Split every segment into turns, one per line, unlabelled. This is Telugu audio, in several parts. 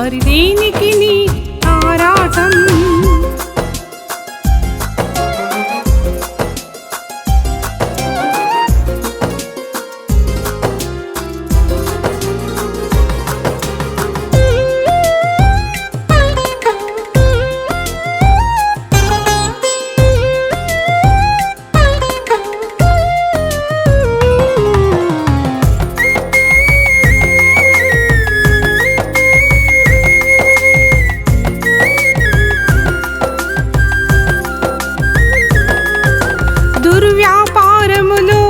మరి దేనికి నీ ఆరాటం? దుర్వ్యాపారములు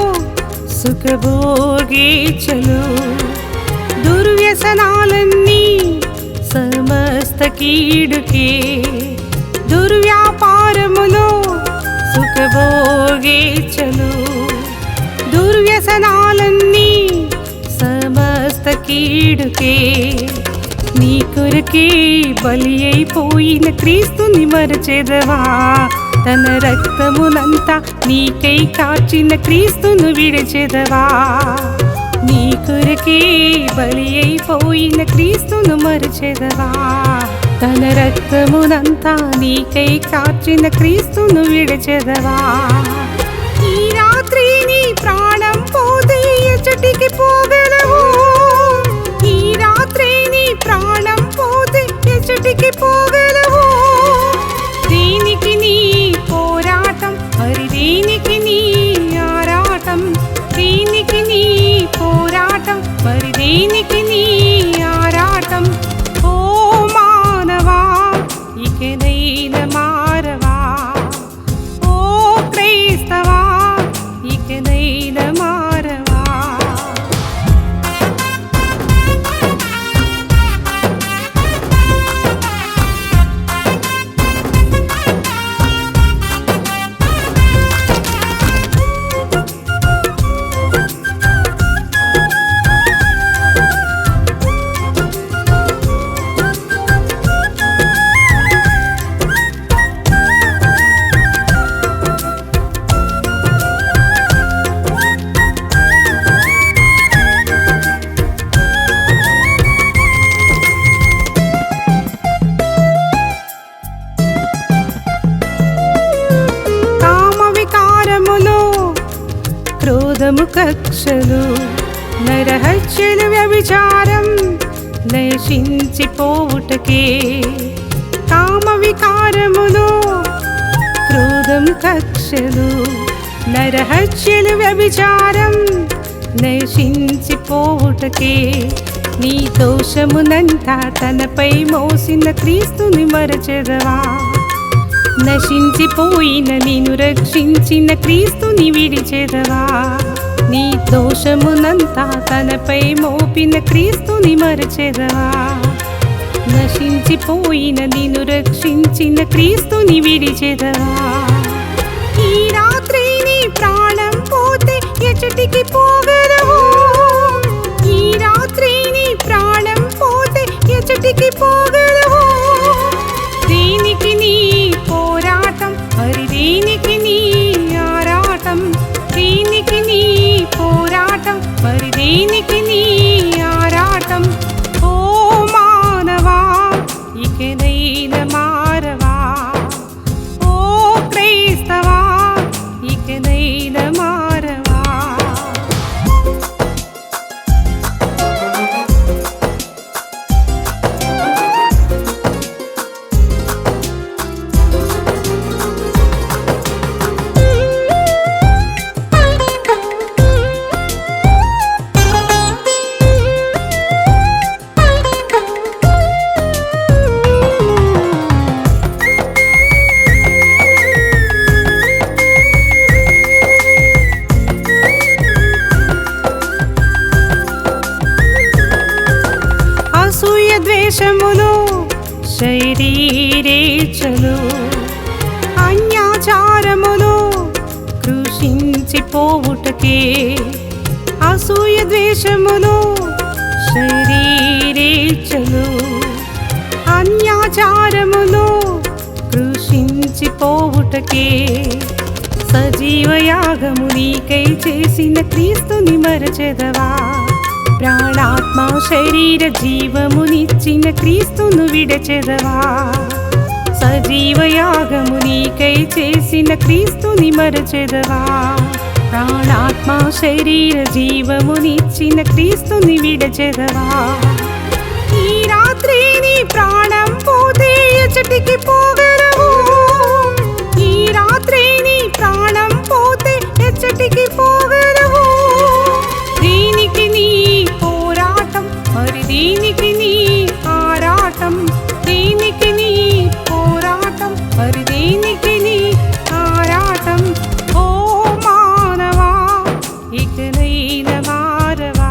సుఖభోగేచ్ఛలు దుర్వ్యసనాలన్నీ సమస్త కీడుకే. దుర్వ్యాపారములు సుఖభోగేచ్ఛలు దుర్వ్యసనాలన్నీ సమస్త కీడుకే. నీ కొరకే బలి అయిపోయిన క్రీస్తుని మరచెదవా? తన రక్తమునంతా నీకై కార్చిన క్రీస్తును విడిచెదవా? నీ కొరకే బలి అయిపోయిన క్రీస్తును మరచెదవా? తన రక్తమునంతా నీకై కార్చిన క్రీస్తును విడిచెదవా? ఈ రాత్రి నీ ప్రాణం పోతే ఎచ్చటికి పోగలవు? ఈ రాత్రి నీ ప్రాణం పోతే ఎచ్చటికి పోగలవు? దేనికి నీ పోరాటం? మరి దేనికి నీ ఆరాటం? దేనికి నీ పోరాటం? మరి దేనికి నీ ఆరాటం? ఓ మానవా, ఇకనైనా మారవా? ఓ క్రైస్తవా, ఇకనైనా మారవా? క్రోధము కక్షలు నరహత్యలు వ్యభిచారం నశించిపోవుటకే. కామ వికారములు క్రోధము కక్షలు నరహత్యలు వ్యభిచారం నశించిపోవుటకే. నీ దోషమునంతా తనపై మోసిన క్రీస్తుని మరచెదవా? నశించిపోయిన నిన్ను రక్షించిన క్రీస్తుని విడిచెదవా? నీ దోషమునంతా తనపై మోపిన క్రీస్తుని మరచెదవా? నశించిపోయిన నిన్ను రక్షించిన క్రీస్తుని విడిచెదవా? ఈ రాత్రి నీ ప్రాణం పోతే ఎచ్చటికి పోగలవు? ఈ రాత్రి నీ ప్రాణం పోతే ఎచ్చటికి పోగలవు? దేనికి నీ పోరాటం? మరి దేనికి నీ ఆరాటం? దేనికి నీ పోరాటం? మరి దేనికి నీ ఆరాటం? ఓ మానవా, ఇకనైనా మారవా? ఓ క్రైస్తవా, ఇకనైనా మారవా? ద్వేషములు శరీరేచ్ఛలు అన్యాచారములు కృషించిపోవుటకే. అసూయ ద్వేషములు శరీరేచ్ఛలు అన్యాచారములు కృషించిపోవుటకే. సజీవయాగము నీకై చేసిన క్రీస్తుని మరచెదవా? ప్రాణాత్మ శరీర జీవమునిచ్చిన క్రీస్తును విడచెదవా సజీవయాగము నీకై చేసిన క్రీస్తుని మరచెదవా ప్రాణాత్మ శరీర జీవమునిచ్చిన క్రీస్తుని విడచెదవా ఈ రాత్రి నీ ప్రాణం పోతే ఎచ్చటికి పోగలవు ఈ రాత్రి నీ ప్రాణం పోతే ఎచ్చటికి పోగలవు దీనికి నీ పోరాటం మరి దీనికి నీ ఆరాటం దీనికి నీ పోరాటం మరి దీనికి నీ ఆరాటం ఓ మానవా ఇకనైన మారవా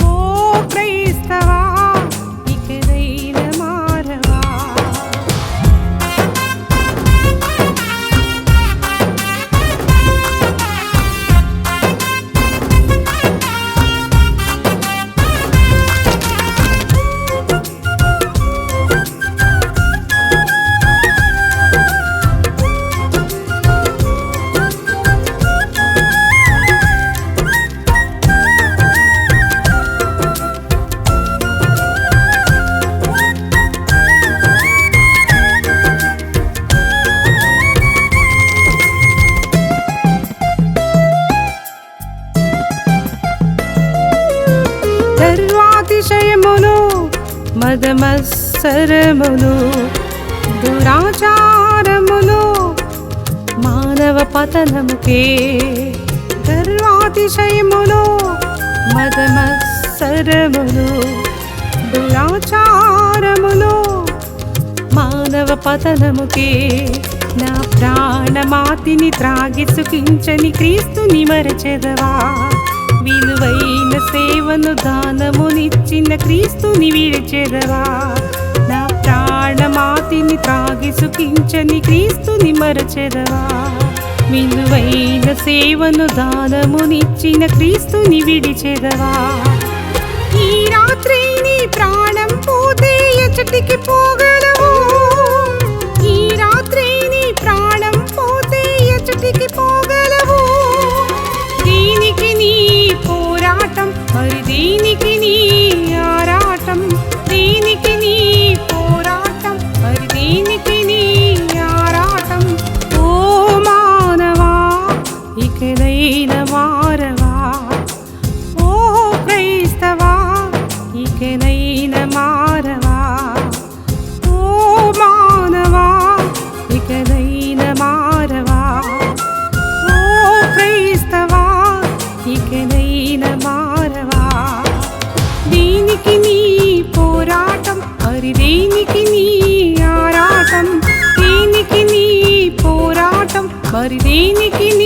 ఓ క్రైస్తవా ఇకనైన మారవా గర్వాతిశయమును మదమత్సరమును దురాచారమును మానవ పతనముకే గర్వాతిశయమును మదమత్సరమును దురాచారమును మానవ పతనముకే నా ప్రాణమాతిని త్రాగి సుఖించని క్రీస్తుని మరచెదవా విలువైన సేవను దానమునిచ్చిన క్రీస్తుని విడిచెదవా నా ప్రాణమాతిని త్రాగి సుఖించని క్రీస్తుని మరచెదవా విలువైన సేవను దానమునిచ్చిన క్రీస్తుని విడిచెదవా ఈ రాత్రి నీ ప్రాణం పోతే ఎచ్చటికి పోగలవు ఈ రాత్రి నీ ప్రాణం పోతే ఎచ్చటికి పోగలవు దీనికి నీ పోరాటం మరి దీనికి నీ ఆరాటం దీనికి నీ పోరాటం మరి దీనికి నీ ఆరాటం ఓ మానవా ఇకనైన మారవా ఓ క్రైస్తవా ఇకనైన మారవా ఓ మానవా ఇకనైన మారవా ఓ క్రైస్తవా ఇకనైన మారవా దీనికి నీ పోరాటం మరి దీనికి నీ ఆరాటం దీనికి నీ పోరాటం మరి దీనికి నీ